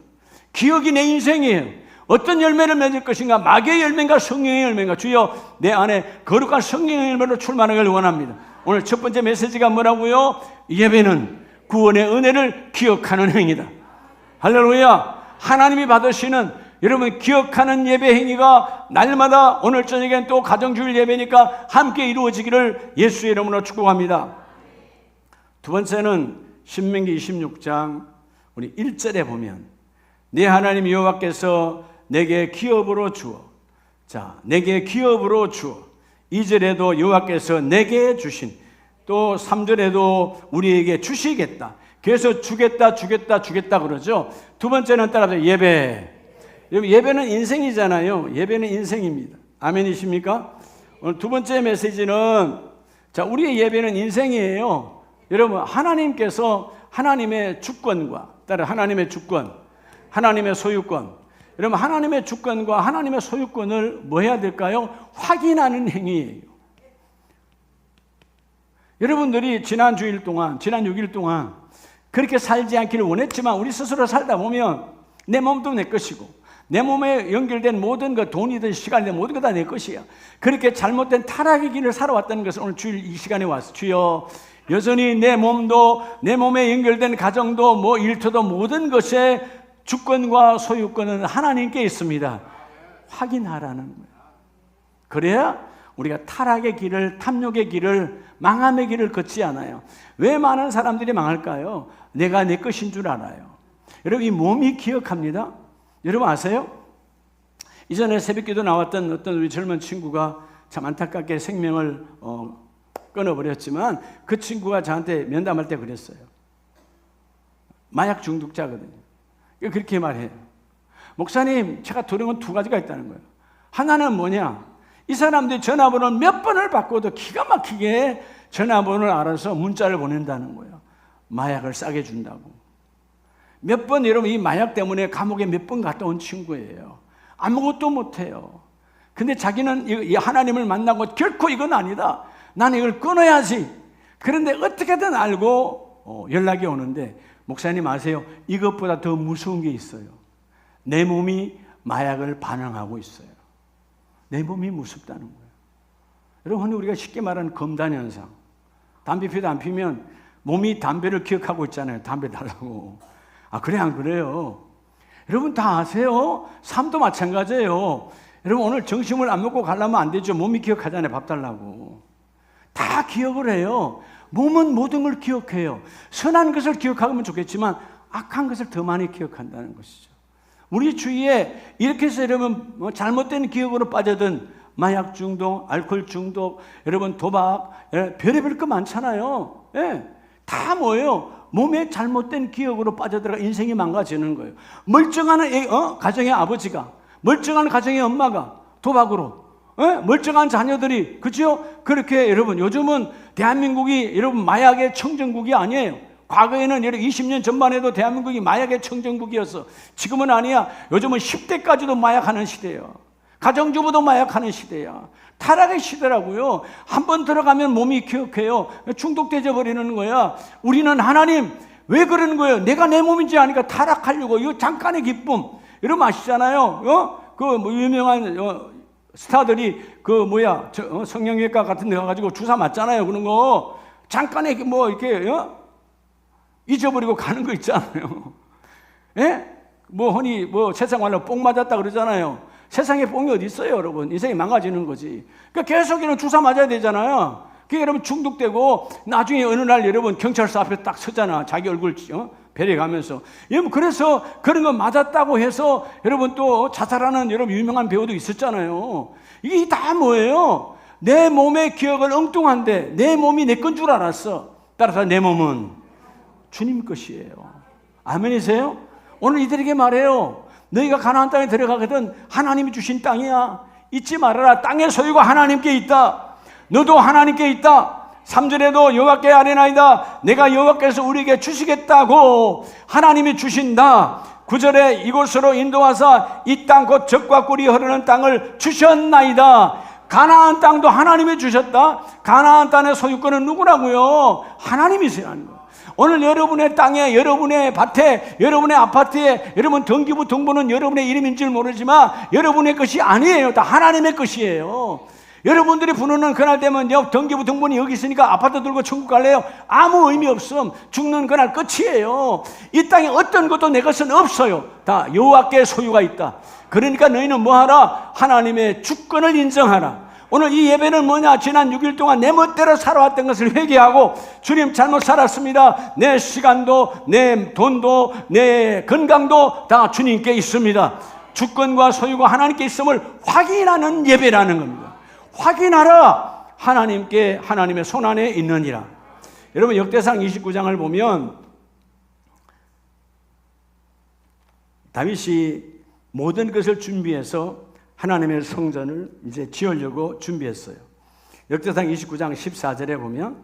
기억이 내 인생이에요. 어떤 열매를 맺을 것인가? 마귀의 열매인가? 성령의 열매인가? 주여, 내 안에 거룩한 성령의 열매로 출마하기를 원합니다. 오늘 첫 번째 메시지가 뭐라고요? 예배는 구원의 은혜를 기억하는 행위다. 할렐루야. 하나님이 받으시는 여러분 기억하는 예배 행위가 날마다 오늘 저녁엔 또 가정주일 예배니까 함께 이루어지기를 예수의 이름으로 축복합니다. 두 번째는 신명기 26장 우리 1절에 보면 네 하나님 여호와께서 내게 기업으로 주어, 자, 내게 기업으로 주어. 2절에도 여호와께서 내게 주신, 또 3절에도 우리에게 주시겠다. 그래서 주겠다 그러죠. 두 번째는 따라서 예배. 예배는 인생이잖아요. 예배는 인생입니다. 아멘이십니까? 오늘 두 번째 메시지는, 자, 우리의 예배는 인생이에요. 여러분, 하나님께서 하나님의 주권과 따라 하나님의 주권, 하나님의 소유권, 여러분 하나님의 주권과 하나님의 소유권을 뭐 해야 될까요? 확인하는 행위예요. 여러분들이 지난 주일 동안, 지난 6일 동안 그렇게 살지 않기를 원했지만 우리 스스로 살다 보면 내 몸도 내 것이고 내 몸에 연결된 모든 것, 돈이든 시간이든 모든 것 다 내 것이야. 그렇게 잘못된 타락의 길을 살아왔다는 것을 오늘 주일 이 시간에 와서 주여, 여전히 내 몸도, 내 몸에 연결된 가정도, 뭐 일터도 모든 것에 주권과 소유권은 하나님께 있습니다. 확인하라는 거예요. 그래야 우리가 타락의 길을, 탐욕의 길을, 망함의 길을 걷지 않아요. 왜 많은 사람들이 망할까요? 내가 내 것인 줄 알아요. 여러분, 이 몸이 기억합니다. 여러분 아세요? 이전에 새벽기도 나왔던 어떤 우리 젊은 친구가 참 안타깝게 생명을 끊어버렸지만 그 친구가 저한테 면담할 때 그랬어요. 마약 중독자거든요. 그렇게 말해요. 목사님, 제가 들은 건 두 가지가 있다는 거예요. 하나는 뭐냐? 이 사람들이 전화번호를 몇 번을 바꿔도 기가 막히게 전화번호를 알아서 문자를 보낸다는 거예요. 마약을 싸게 준다고. 몇 번, 여러분, 이 마약 때문에 감옥에 몇 번 갔다 온 친구예요. 아무것도 못해요. 근데 자기는 이 하나님을 만나고 결코 이건 아니다. 나는 이걸 끊어야지. 그런데 어떻게든 알고 연락이 오는데, 목사님 아세요? 이것보다 더 무서운 게 있어요. 내 몸이 마약을 반응하고 있어요. 내 몸이 무섭다는 거예요. 여러분, 우리가 쉽게 말하는 검단 현상. 담배 피도 안 피면 몸이 담배를 기억하고 있잖아요. 담배 달라고. 아, 그래 안 그래요? 여러분 다 아세요? 삶도 마찬가지예요. 여러분 오늘 점심을 안 먹고 가려면 안 되죠. 몸이 기억하잖아요. 밥 달라고. 다 기억을 해요. 몸은 모든 걸 기억해요. 선한 것을 기억하면 좋겠지만 악한 것을 더 많이 기억한다는 것이죠. 우리 주위에 이렇게 해서 여러분 잘못된 기억으로 빠져든 마약 중독, 알코올 중독, 여러분 도박, 별의별 거 많잖아요. 예, 다 뭐예요? 몸에 잘못된 기억으로 빠져들어가 인생이 망가지는 거예요. 멀쩡한 가정의 아버지가, 멀쩡한 가정의 엄마가 도박으로, 멀쩡한 자녀들이, 그죠? 그렇게 여러분 요즘은 대한민국이 여러분 마약의 청정국이 아니에요. 과거에는 20년 전만 해도 대한민국이 마약의 청정국이었어. 지금은 아니야. 요즘은 10대까지도 마약하는 시대예요. 가정주부도 마약하는 시대야. 타락의 시대라고요. 한번 들어가면 몸이 기억해요. 중독되어 버리는 거야. 우리는 하나님 왜 그러는 거예요? 내가 내 몸인지 아니까 타락하려고. 이거 잠깐의 기쁨. 여러분 아시잖아요. 유명한 스타들이 성형외과 같은 데 가가지고 주사 맞잖아요. 그런 거 잠깐의 이렇게 잊어버리고 가는 거 있잖아요. 예? 흔히 세상 말로 뽕 맞았다 그러잖아요. 세상에 뽕이 어디 있어요, 여러분? 인생이 망가지는 거지. 그러니까 계속 이런 주사 맞아야 되잖아요. 그게 여러분 중독되고 나중에 어느 날 여러분 경찰서 앞에 딱 서잖아. 자기 얼굴 배려가면서. 여러분 그래서 그런 거 맞았다고 해서 여러분 또 자살하는 여러분 유명한 배우도 있었잖아요. 이게 다 뭐예요? 내 몸의 기억은 엉뚱한데 내 몸이 내 건 줄 알았어. 따라서 내 몸은 주님 것이에요. 아멘이세요? 오늘 이들에게 말해요. 너희가 가나안 땅에 들어가거든 하나님이 주신 땅이야. 잊지 말아라. 땅의 소유가 하나님께 있다. 너도 하나님께 있다. 3절에도 여호와께 아뢰나이다. 내가 여호와께서 우리에게 주시겠다고 하나님이 주신다. 9절에 이곳으로 인도하사 이 땅 곧 젖과 꿀이 흐르는 땅을 주셨나이다. 가나안 땅도 하나님이 주셨다. 가나안 땅의 소유권은 누구라고요? 하나님이세요. 오늘 여러분의 땅에, 여러분의 밭에, 여러분의 아파트에, 여러분 등기부 등본은 여러분의 이름인 줄 모르지만 여러분의 것이 아니에요. 다 하나님의 것이에요. 여러분들이 부르는 그날 되면 등기부 등본이 여기 있으니까 아파트 들고 천국 갈래요? 아무 의미 없음. 죽는 그날 끝이에요. 이 땅에 어떤 것도 내 것은 없어요. 다 여호와께 소유가 있다. 그러니까 너희는 뭐하라? 하나님의 주권을 인정하라. 오늘 이 예배는 뭐냐? 지난 6일 동안 내 멋대로 살아왔던 것을 회개하고 주님 잘못 살았습니다. 내 시간도, 내 돈도, 내 건강도 다 주님께 있습니다. 주권과 소유가 하나님께 있음을 확인하는 예배라는 겁니다. 확인하라. 하나님께, 하나님의 손안에 있느니라. 여러분 역대상 29장을 보면 다윗이 모든 것을 준비해서 하나님의 성전을 이제 지으려고 준비했어요. 역대상 29장 14절에 보면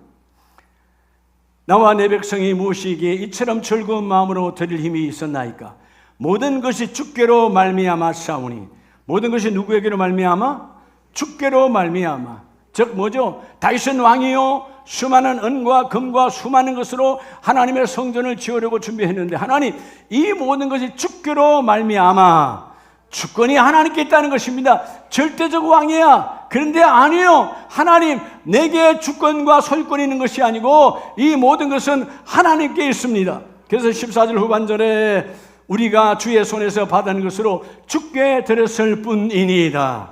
나와 내 백성이 무엇이기에 이처럼 즐거운 마음으로 드릴 힘이 있었나이까. 모든 것이 주께로 말미암아 싸우니. 모든 것이 누구에게로 말미암아? 주께로 말미암아. 즉 뭐죠? 다윗은 왕이요 수많은 은과 금과 수많은 것으로 하나님의 성전을 지으려고 준비했는데 하나님 이 모든 것이 주께로 말미암아. 주권이 하나님께 있다는 것입니다. 절대적 왕이야. 그런데 아니요. 하나님 내게 주권과 소유권이 있는 것이 아니고 이 모든 것은 하나님께 있습니다. 그래서 14절 후반절에 우리가 주의 손에서 받은 것으로 주께 드렸을 뿐이니이다.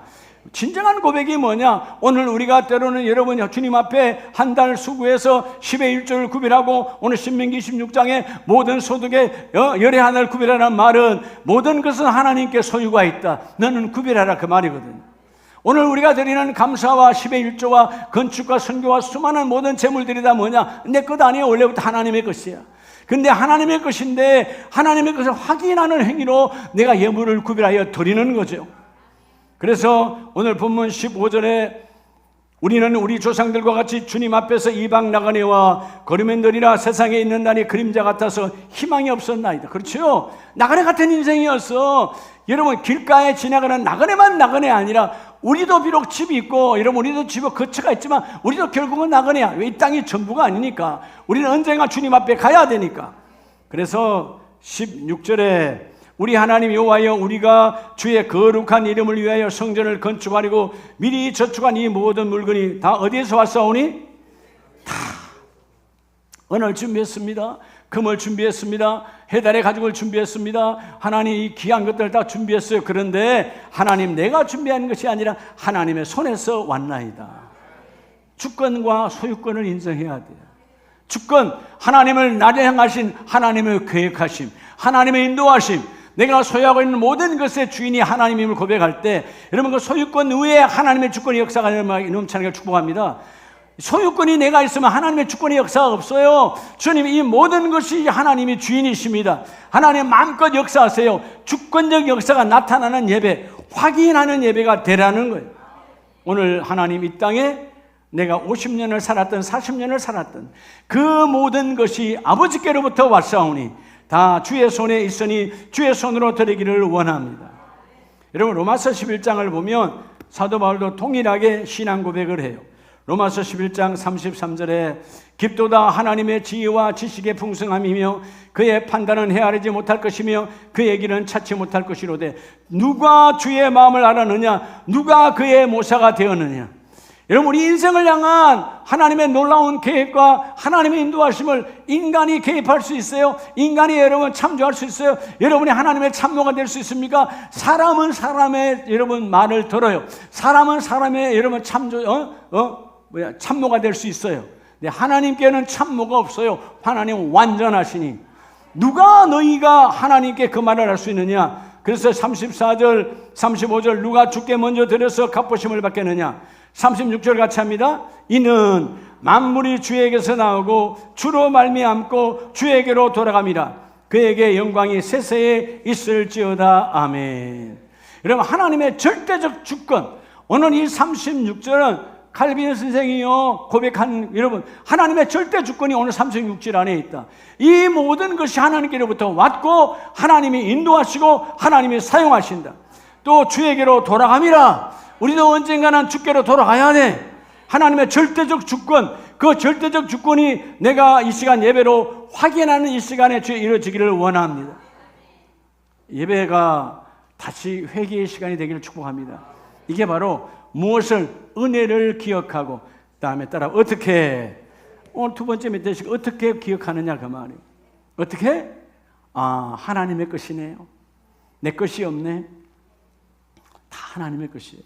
진정한 고백이 뭐냐? 오늘 우리가 때로는 여러분 주님 앞에 한 달 수고해서 10의 1조를 구별하고 오늘 신명기 16장에 모든 소득의 열의 하나를 구별하라는 말은 모든 것은 하나님께 소유가 있다. 너는 구별하라 그 말이거든요. 오늘 우리가 드리는 감사와 10의 1조와 건축과 선교와 수많은 모든 재물들이 다 뭐냐? 내 것 아니에요. 원래부터 하나님의 것이야. 근데 하나님의 것인데 하나님의 것을 확인하는 행위로 내가 예물을 구별하여 드리는 거죠. 그래서 오늘 본문 15절에 우리는 우리 조상들과 같이 주님 앞에서 이방 나그네와 거류민들이라 세상에 있는 날이 그림자 같아서 희망이 없었나이다. 그렇죠? 나그네 같은 인생이었어. 여러분 길가에 지나가는 나그네만 나그네 아니라 우리도 비록 집이 있고 여러분 우리도 집에 거처가 있지만 우리도 결국은 나그네야. 왜? 이 땅이 전부가 아니니까. 우리는 언젠가 주님 앞에 가야 되니까. 그래서 16절에 우리 하나님 여호와여 우리가 주의 거룩한 이름을 위하여 성전을 건축하려고 미리 저축한 이 모든 물건이 다 어디에서 왔사오니? 다 은을 준비했습니다. 금을 준비했습니다. 해달의 가죽을 준비했습니다. 하나님 이 귀한 것들 다 준비했어요. 그런데 하나님 내가 준비한 것이 아니라 하나님의 손에서 왔나이다. 주권과 소유권을 인정해야 돼요. 주권, 하나님을 나를 향하신 하나님의 계획하심, 하나님의 인도하심, 내가 소유하고 있는 모든 것의 주인이 하나님임을 고백할 때 여러분 그 소유권 외에 하나님의 주권의 역사가 넘치는 걸 축복합니다. 소유권이 내가 있으면 하나님의 주권의 역사가 없어요. 주님 이 모든 것이 하나님이 주인이십니다. 하나님 마음껏 역사하세요. 주권적 역사가 나타나는 예배, 확인하는 예배가 되라는 거예요. 오늘 하나님 이 땅에 내가 50년을 살았던 40년을 살았던 그 모든 것이 아버지께로부터 왔사오니 다 주의 손에 있으니 주의 손으로 드리기를 원합니다. 여러분 로마서 11장을 보면 사도 바울도 동일하게 신앙 고백을 해요. 로마서 11장 33절에 깊도다 하나님의 지혜와 지식의 풍성함이며 그의 판단은 헤아리지 못할 것이며 그의 길은 찾지 못할 것이로되 누가 주의 마음을 알았느냐? 누가 그의 모사가 되었느냐? 여러분 우리 인생을 향한 하나님의 놀라운 계획과 하나님의 인도하심을 인간이 개입할 수 있어요? 인간이 여러분 참조할 수 있어요? 여러분이 하나님의 참모가 될 수 있습니까? 사람은 사람의 여러분 말을 들어요. 사람은 사람의 여러분 참모가 될 수 있어요. 근데 하나님께는 참모가 없어요. 하나님 완전하시니 누가 너희가 하나님께 그 말을 할 수 있느냐? 그래서 34절 35절 누가 주께 먼저 드려서 갚으심을 받겠느냐? 36절 같이 합니다. 이는 만물이 주에게서 나오고 주로 말미암고 주에게로 돌아갑니다. 그에게 영광이 세세에 있을지어다. 아멘. 여러분 하나님의 절대적 주권, 오늘 이 36절은 칼빈 선생이요 고백한 여러분 하나님의 절대 주권이 오늘 36절 안에 있다. 이 모든 것이 하나님께로부터 왔고 하나님이 인도하시고 하나님이 사용하신다. 또 주에게로 돌아갑니다. 우리도 언젠가는 주께로 돌아가야 돼. 하나님의 절대적 주권, 그 절대적 주권이 내가 이 시간 예배로 확인하는 이 시간에 주에 이루어지기를 원합니다. 예배가 다시 회개의 시간이 되기를 축복합니다. 이게 바로 무엇을 은혜를 기억하고 다음에 따라 어떻게 오늘 두 번째 메시지 어떻게 기억하느냐 그 말이에요. 어떻게? 하나님의 것이네요. 내 것이 없네. 다 하나님의 것이에요.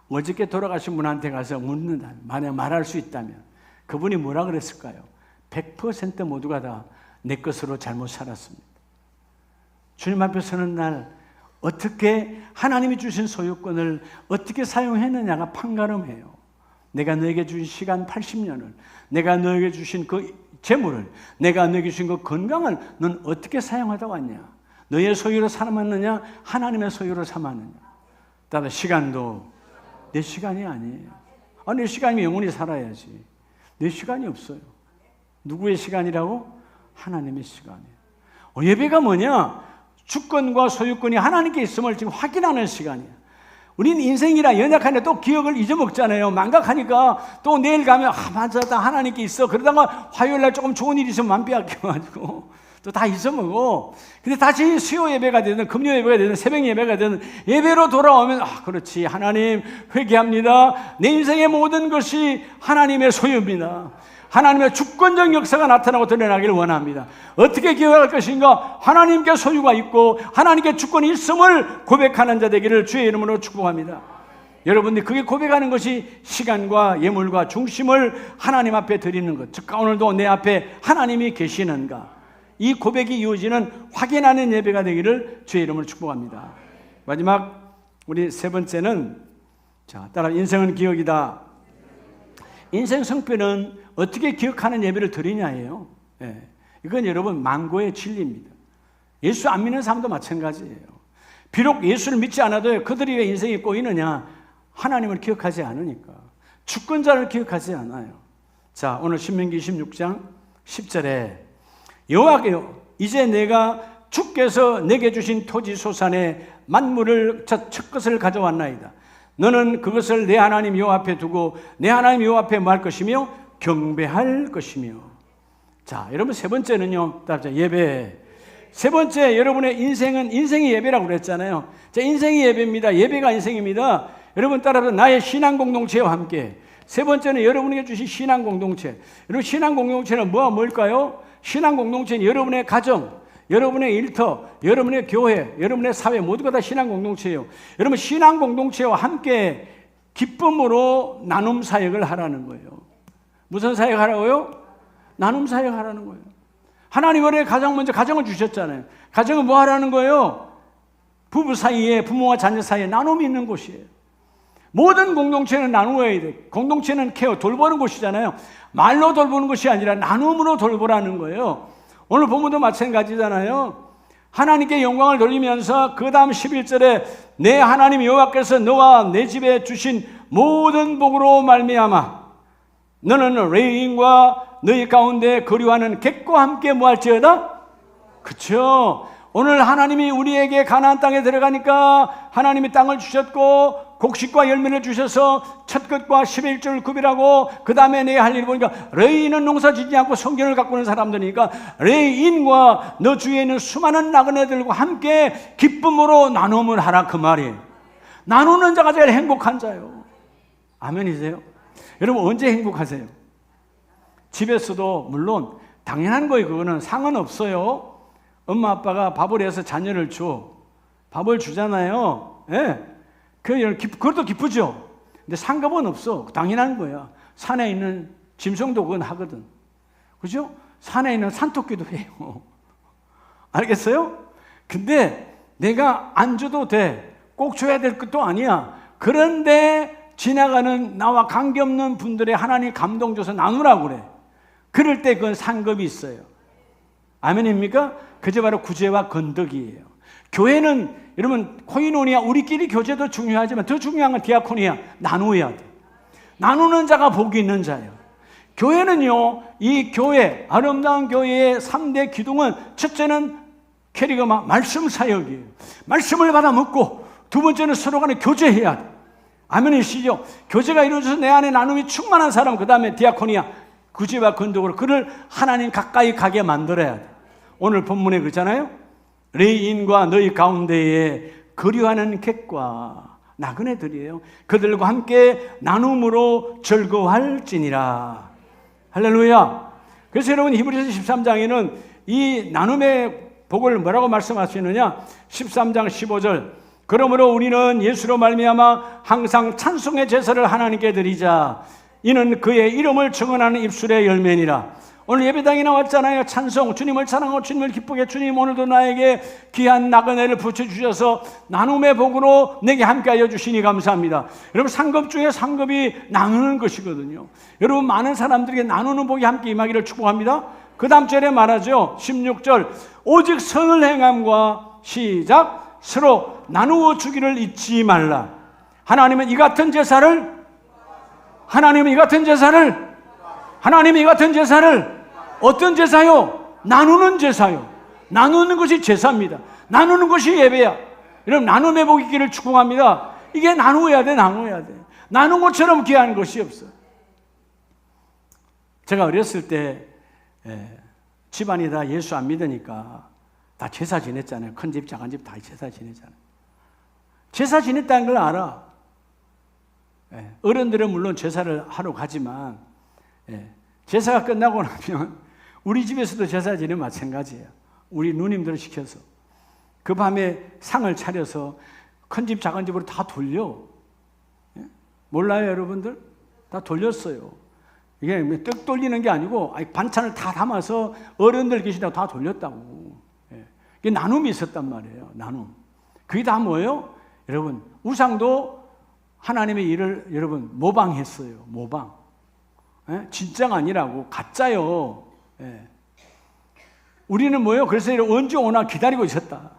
어저께 돌아가신 분한테 가서 묻는다. 만약 말할 수 있다면 그분이 뭐라 그랬을까요? 100% 모두가 다 내 것으로 잘못 살았습니다. 주님 앞에 서는 날 어떻게 하나님이 주신 소유권을 어떻게 사용했느냐가 판가름해요. 내가 너에게 주신 시간 80년을, 내가 너에게 주신 그 재물을, 내가 너에게 주신 그 건강을 넌 어떻게 사용하다 왔냐? 너의 소유로 삼았느냐? 하나님의 소유로 삼았느냐? 따라 시간도 내 시간이 아니에요. 내 시간이 영원히 살아야지. 내 시간이 없어요. 누구의 시간이라고? 하나님의 시간이에요. 예배가 뭐냐? 주권과 소유권이 하나님께 있음을 지금 확인하는 시간이에요. 우리는 인생이라 연약한데 또 기억을 잊어먹잖아요. 망각하니까 또 내일 가면 맞아, 다 하나님께 있어. 그러다가 화요일날 조금 좋은 일이 있으면 맘 빼앗겨가지고 또 다 잊어먹어. 근데 다시 수요 예배가 되든 금요 예배가 되든 새벽 예배가 되든 예배로 돌아오면 그렇지, 하나님 회개합니다. 내 인생의 모든 것이 하나님의 소유입니다. 하나님의 주권적 역사가 나타나고 드러나기를 원합니다. 어떻게 기억할 것인가? 하나님께 소유가 있고 하나님께 주권이 있음을 고백하는 자 되기를 주의 이름으로 축복합니다. 여러분들이 그게 고백하는 것이 시간과 예물과 중심을 하나님 앞에 드리는 것. 즉 오늘도 내 앞에 하나님이 계시는가? 이 고백이 이루어지는 확인하는 예배가 되기를 주의 이름으로 축복합니다. 마지막 우리 세 번째는 따라 인생은 기억이다. 인생 성패는 어떻게 기억하는 예배를 드리냐예요. 이건 여러분 만고의 진리입니다. 예수 안 믿는 사람도 마찬가지예요. 비록 예수를 믿지 않아도 그들이 왜 인생이 꼬이느냐? 하나님을 기억하지 않으니까. 주권자를 기억하지 않아요. 자, 오늘 신명기 26장 10절에 여호와께요, 이제 내가 주께서 내게 주신 토지 소산의 만물을 첫 것을 가져왔나이다. 너는 그것을 내 하나님 여호와 앞에 두고 내 하나님 여호와 앞에 뭐 할 것이며 경배할 것이며. 자, 여러분 세 번째는요, 예배. 세 번째, 여러분의 인생은 인생의 예배라고 그랬잖아요. 자, 인생의 예배입니다. 예배가 인생입니다. 여러분 따라서 나의 신앙 공동체와 함께. 세 번째는 여러분에게 주신 신앙 공동체. 여러분 신앙 공동체는 뭘까요? 신앙 공동체는 여러분의 가정, 여러분의 일터, 여러분의 교회, 여러분의 사회 모두가 다 신앙 공동체예요. 여러분 신앙 공동체와 함께 기쁨으로 나눔 사역을 하라는 거예요. 무슨 사역 하라고요? 나눔 사역 하라는 거예요. 하나님 원래 가장 먼저 가정을 주셨잖아요. 가정은 뭐 하라는 거예요? 부부 사이에, 부모와 자녀 사이에 나눔이 있는 곳이에요. 모든 공동체는 나누어야 돼. 공동체는 케어, 돌보는 곳이잖아요. 말로 돌보는 것이 아니라 나눔으로 돌보라는 거예요. 오늘 본문도 마찬가지잖아요. 하나님께 영광을 돌리면서 그 다음 11절에 내 하나님 여호와께서 너와 내 집에 주신 모든 복으로 말미암아 너는 레위인과 너희 가운데 거류하는 객과 함께 뭐 할지어다? 그렇죠. 오늘 하나님이 우리에게 가나안 땅에 들어가니까 하나님이 땅을 주셨고 곡식과 열매를 주셔서 첫 것과 11조를 구별하고 그 다음에 내 할 일 보니까 레위인은 농사 짓지 않고 성전을 가꾸는 사람들이니까 레위인과 너 주위에 있는 수많은 나그네들과 함께 기쁨으로 나눔을 하라 그 말이에요. 나누는 자가 제일 행복한 자요. 아멘이세요? 여러분 언제 행복하세요? 집에서도 물론 당연한 거예요. 그거는 상관없어요. 엄마 아빠가 밥을 해서 자녀를 줘. 밥을 주잖아요. 예. 그것도 기쁘죠. 근데 상관은 없어. 당연한 거야. 산에 있는 짐승도 그건 하거든. 그죠? 산에 있는 산토끼도 해요. 알겠어요? 근데 내가 안 줘도 돼. 꼭 줘야 될 것도 아니야. 그런데 지나가는 나와 관계없는 분들의 하나님 감동 줘서 나누라고 그래. 그럴 때 그건 상급이 있어요. 아멘입니까? 그게 바로 구제와 건덕이에요. 교회는 여러분 코이노니아 우리끼리 교제도 중요하지만 더 중요한 건 디아코니아 나누어야 돼. 나누는 자가 복이 있는 자예요. 교회는요, 이 교회 아름다운 교회의 3대 기둥은 첫째는 캐리그마 말씀 사역이에요. 말씀을 받아 먹고 두 번째는 서로 간에 교제해야 돼. 아멘이시죠? 교제가 이루어져서 내 안에 나눔이 충만한 사람, 그 다음에 디아코니아 그 집과 근덕으로 그를 하나님 가까이 가게 만들어야 돼. 오늘 본문에 그렇잖아요. 레인과 너희 가운데에 거류하는 객과 나그네들이에요. 그들과 함께 나눔으로 즐거워할지니라. 할렐루야. 그래서 여러분 히브리서 13장에는 이 나눔의 복을 뭐라고 말씀하시느냐? 13장 15절. 그러므로 우리는 예수로 말미암아 항상 찬송의 제사를 하나님께 드리자. 이는 그의 이름을 증언하는 입술의 열매니라. 오늘 예배당에 나왔잖아요. 찬송, 주님을 사랑하고 주님을 기쁘게, 주님 오늘도 나에게 귀한 나그네를 붙여주셔서 나눔의 복으로 내게 함께하여 주시니 감사합니다. 여러분, 상급 중에 상급이 나누는 것이거든요. 여러분, 많은 사람들에게 나누는 복이 함께 임하기를 축복합니다. 그 다음 절에 말하죠. 16절. 오직 선을 행함과 시작 서로 나누어 주기를 잊지 말라. 하나님은 이 같은 제사를 어떤 제사요? 나누는 제사요. 나누는 것이 제사입니다. 나누는 것이 예배야. 여러분, 나눔의 복이 있기를 축복합니다. 이게 나누어야 돼. 나눈 것처럼 귀한 것이 없어. 제가 어렸을 때 집안이 다 예수 안 믿으니까 다 제사 지냈잖아요. 큰 집, 작은 집 다 제사 지냈잖아요. 제사 지냈다는 걸 알아. 어른들은 물론 제사를 하러 가지만 제사가 끝나고 나면 우리 집에서도 제사 지내면 마찬가지예요. 우리 누님들을 시켜서 그 밤에 상을 차려서 큰 집, 작은 집으로 다 돌려. 몰라요, 여러분들? 다 돌렸어요. 이게 떡 돌리는 게 아니고 반찬을 다 담아서 어른들 계시다고 다 돌렸다고. 이게 나눔이 있었단 말이에요. 나눔. 그게 다 뭐예요? 여러분, 우상도 하나님의 일을 여러분 모방했어요. 모방. 진짜가 아니라고. 가짜요. 우리는 뭐예요? 그래서 언제 오나 기다리고 있었다.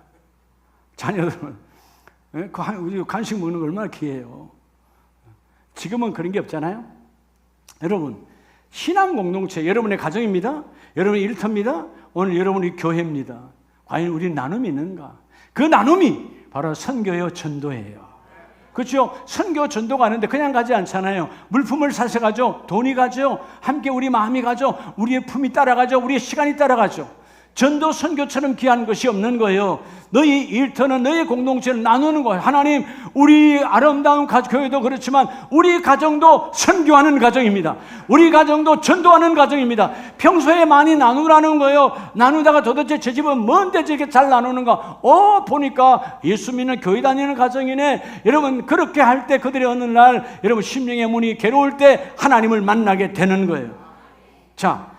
자녀들은 우리 간식 먹는 거 얼마나 귀해요. 지금은 그런 게 없잖아요. 여러분, 신앙 공동체 여러분의 가정입니다. 여러분의 일터입니다. 오늘 여러분의 교회입니다. 과연 우리 나눔이 있는가? 그 나눔이 바로 선교요, 전도예요. 그렇죠? 선교 전도 가는데 그냥 가지 않잖아요. 물품을 사서 가죠. 돈이 가죠. 함께 우리 마음이 가죠. 우리의 품이 따라가죠. 우리의 시간이 따라가죠. 전도 선교처럼 귀한 것이 없는 거예요. 너희 일터는, 너희 공동체를 나누는 거예요. 하나님, 우리 아름다운 교회도 그렇지만 우리 가정도 선교하는 가정입니다. 우리 가정도 전도하는 가정입니다. 평소에 많이 나누라는 거예요. 나누다가 도대체 제 집은 뭔데 저렇게 잘 나누는가? 보니까 예수 믿는 교회 다니는 가정이네. 여러분, 그렇게 할 때 그들이 어느 날 여러분 심령의 문이 괴로울 때 하나님을 만나게 되는 거예요. 자,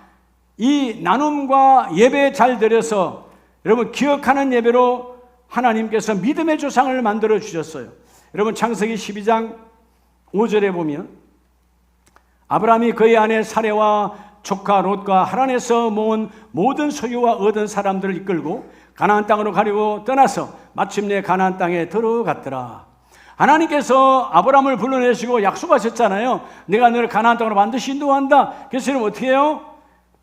이 나눔과 예배 잘 드려서 여러분 기억하는 예배로 하나님께서 믿음의 조상을 만들어 주셨어요. 여러분 창세기 12장 5절에 보면 아브라함이 그의 아내 사레와 조카 롯과 하란에서 모은 모든 소유와 얻은 사람들을 이끌고 가나안 땅으로 가려고 떠나서 마침내 가나안 땅에 들어갔더라. 하나님께서 아브라함을 불러내시고 약속하셨잖아요. 내가 너를 가나안 땅으로 반드시 인도한다. 그래서 여러분 어떻게 해요?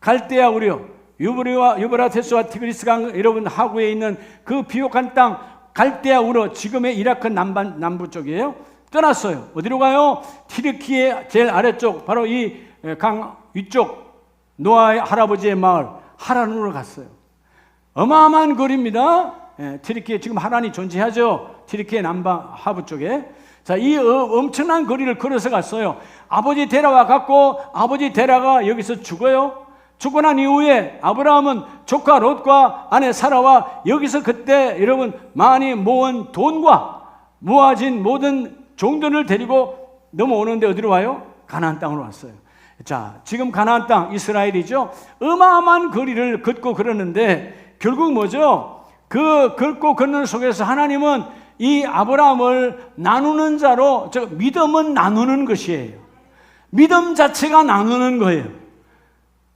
갈대아 우려, 유브라테스와 티그리스 강 여러분 하구에 있는 그 비옥한 땅 갈대아 우려, 지금의 이라크 남부 쪽이에요. 떠났어요. 어디로 가요? 티르키의 제일 아래쪽, 바로 이 강 위쪽 노아의 할아버지의 마을 하란으로 갔어요. 어마어마한 거리입니다. 티르키에 지금 하란이 존재하죠. 티르키의 남방 하부 쪽에. 자, 이 엄청난 거리를 걸어서 갔어요. 아버지 데라와 갔고 아버지 데라가 여기서 죽어요. 죽고 난 이후에 아브라함은 조카 롯과 아내 사라와 여기서 그때 여러분 많이 모은 돈과 모아진 모든 종들을 데리고 넘어오는데 어디로 와요? 가나안 땅으로 왔어요. 자, 지금 가나안 땅 이스라엘이죠. 어마어마한 거리를 걷고 그러는데 결국 뭐죠? 그 걷고 걷는 속에서 하나님은 이 아브라함을 나누는 자로, 믿음은 나누는 것이에요. 믿음 자체가 나누는 거예요.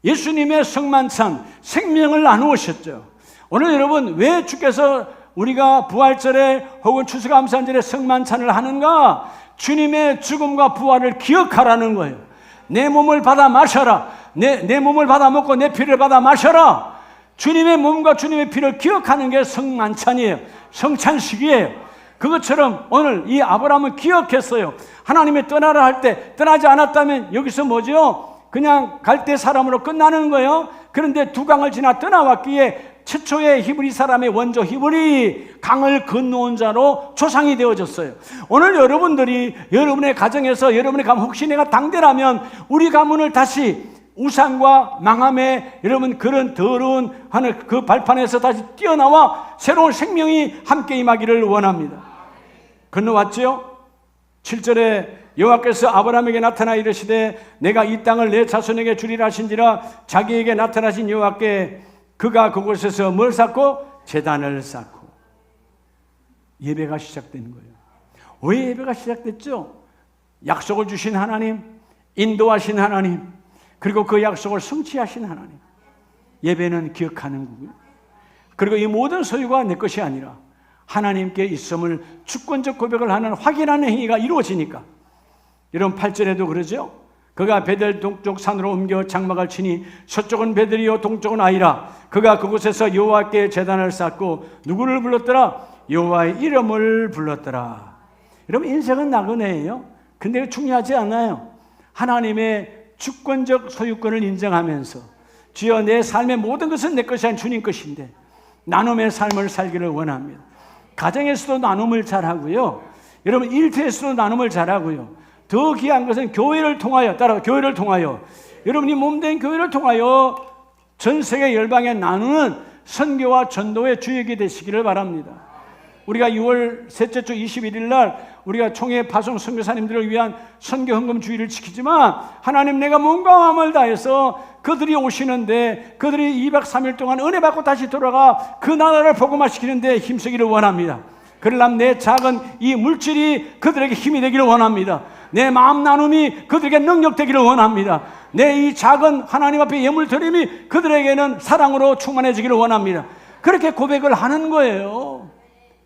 예수님의 성만찬, 생명을 나누셨죠. 오늘 여러분 왜 주께서 우리가 부활절에 혹은 추수감사절에 성만찬을 하는가? 주님의 죽음과 부활을 기억하라는 거예요. 내 몸을 받아 마셔라. 내 몸을 받아 먹고 내 피를 받아 마셔라. 주님의 몸과 주님의 피를 기억하는 게 성만찬이에요. 성찬식이에요. 그것처럼 오늘 이 아브라함은 기억했어요. 하나님의 떠나라 할 때 떠나지 않았다면 여기서 뭐죠? 그냥 갈대 사람으로 끝나는 거예요. 그런데 두 강을 지나 떠나왔기에 최초의 히브리 사람의 원조 히브리 강을 건너온 자로 조상이 되어졌어요. 오늘 여러분들이 여러분의 가정에서 여러분의 가문, 혹시 내가 당대라면 우리 가문을 다시 우상과 망함에 여러분 그런 더러운 하늘 그 발판에서 다시 뛰어나와 새로운 생명이 함께 임하기를 원합니다. 건너왔죠? 7절에 여호와께서 아브라함에게 나타나 이르시되 내가 이 땅을 내 자손에게 주리라 하신지라 자기에게 나타나신 여호와께 그가 그곳에서 뭘 쌓고? 제단을 쌓고. 예배가 시작되는 거예요. 왜 예배가 시작됐죠? 약속을 주신 하나님, 인도하신 하나님, 그리고 그 약속을 성취하신 하나님. 예배는 기억하는 거고요. 그리고 이 모든 소유가 내 것이 아니라 하나님께 있음을 주권적 고백을 하는 확인하는 행위가 이루어지니까. 이런 8절에도 그러죠. 그가 베델 동쪽 산으로 옮겨 장막을 치니 서쪽은 베델이요 동쪽은 아이라. 그가 그곳에서 여호와께 제단을 쌓고 누구를 불렀더라? 여호와의 이름을 불렀더라. 여러분 인생은 나그네예요. 근데 중요하지 않아요. 하나님의 주권적 소유권을 인정하면서 주여 내 삶의 모든 것은 내 것이 아닌 주님 것인데 나눔의 삶을 살기를 원합니다. 가정에서도 나눔을 잘하고요. 여러분 일터에서도 나눔을 잘하고요. 더 귀한 것은 교회를 통하여, 따라 교회를 통하여, 여러분이 몸된 교회를 통하여 전 세계 열방에 나누는 선교와 전도의 주역이 되시기를 바랍니다. 우리가 6월 셋째 주 21일 날 우리가 총회 파송 선교사님들을 위한 선교 헌금 주의를 지키지만 하나님 내가 몸과 마음을 다해서 그들이 오시는데 그들이 2박 3일 동안 은혜 받고 다시 돌아가 그 나라를 복음화시키는데 힘쓰기를 원합니다. 그러려면 내 작은 이 물질이 그들에게 힘이 되기를 원합니다. 내 마음 나눔이 그들에게 능력 되기를 원합니다. 내 이 작은 하나님 앞에 예물 드림이 그들에게는 사랑으로 충만해지기를 원합니다. 그렇게 고백을 하는 거예요.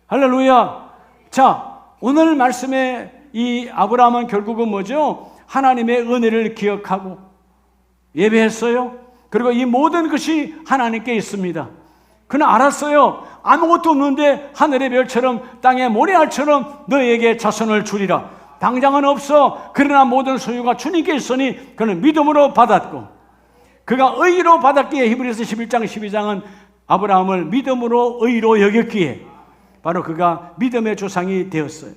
할렐루야. 자, 오늘 말씀의 이 아브라함은 결국은 뭐죠? 하나님의 은혜를 기억하고 예배했어요. 그리고 이 모든 것이 하나님께 있습니다. 그는 알았어요. 아무것도 없는데 하늘의 별처럼 땅의 모래알처럼 너에게 자손을 주리라. 당장은 없어. 그러나 모든 소유가 주님께 있으니 그는 믿음으로 받았고 그가 의로 받았기에 히브리서 11장 12장은 아브라함을 믿음으로 의로 여겼기에 바로 그가 믿음의 조상이 되었어요.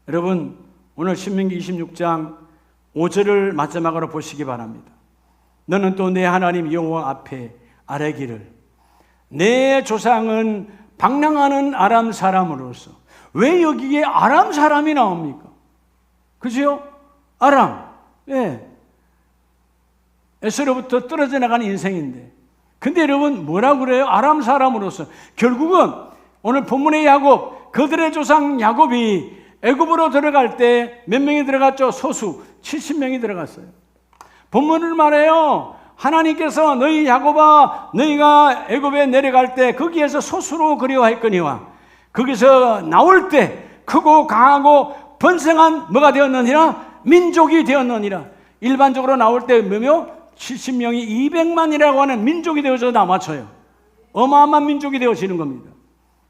여러분 오늘 신명기 26장 5절을 마지막으로 보시기 바랍니다. 너는 또 내 하나님 여호와 앞에 아뢰기를 내 조상은 방랑하는 아람 사람으로서. 왜 여기에 아람 사람이 나옵니까? 그죠? 아람. 예. 에스로부터 떨어져 나가는 인생인데. 근데 여러분 뭐라고 그래요? 아람 사람으로서. 결국은 오늘 본문의 야곱, 그들의 조상 야곱이 애굽으로 들어갈 때 몇 명이 들어갔죠? 소수 70명이 들어갔어요. 본문을 말해요. 하나님께서 너희 야곱아 너희가 애굽에 내려갈 때 거기에서 소수로 그리워했거니와 거기서 나올 때 크고 강하고 번성한 뭐가 되었느니라? 민족이 되었느니라. 일반적으로 나올 때 뭐며? 70명이 200만이라고 하는 민족이 되어서 남아쳐요. 어마어마한 민족이 되어지는 겁니다.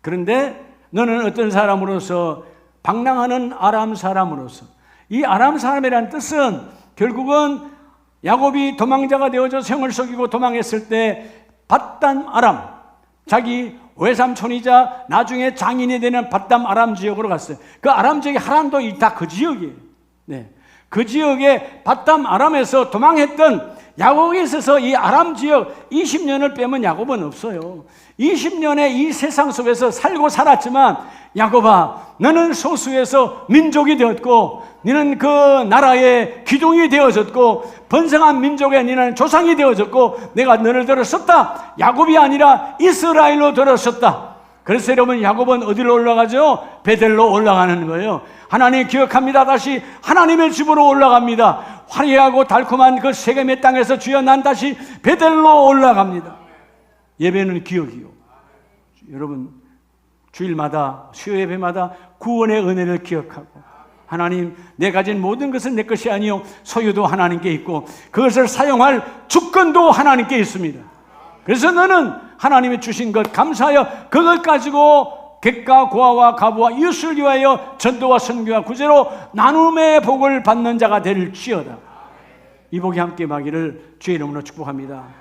그런데 너는 어떤 사람으로서? 방랑하는 아람 사람으로서. 이 아람 사람이라는 뜻은 결국은 야곱이 도망자가 되어져 생을 속이고 도망했을 때 밧담 아람, 자기 외삼촌이자 나중에 장인이 되는 밧담 아람 지역으로 갔어요. 그 아람 지역이 하란도 다 그 지역이에요. 네. 그 지역에 밧담 아람에서 도망했던 야곱에 있어서 이 아람 지역 20년을 빼면 야곱은 없어요. 20년의 이 세상 속에서 살고 살았지만 야곱아 너는 소수에서 민족이 되었고 너는 그 나라의 기둥이 되어졌고 번성한 민족의 너는 조상이 되어졌고 내가 너를 들었었다. 야곱이 아니라 이스라엘로 들었었다. 그래서 여러분 야곱은 어디로 올라가죠? 베델로 올라가는 거예요. 하나님 기억합니다. 다시 하나님의 집으로 올라갑니다. 화려하고 달콤한 그 세겜의 땅에서 주여 난 다시 베델로 올라갑니다. 예배는 기억이요. 여러분 주일마다 수요 예배마다 구원의 은혜를 기억하고 하나님 내 가진 모든 것은 내 것이 아니요 소유도 하나님께 있고 그것을 사용할 주권도 하나님께 있습니다. 그래서 너는 하나님이 주신 것 감사하여 그걸 가지고 객가 고아와 가부와 이웃을 위하여 전도와 선교와 구제로 나눔의 복을 받는 자가 될지어다. 이 복이 함께 임하기를 주의 이름으로 축복합니다.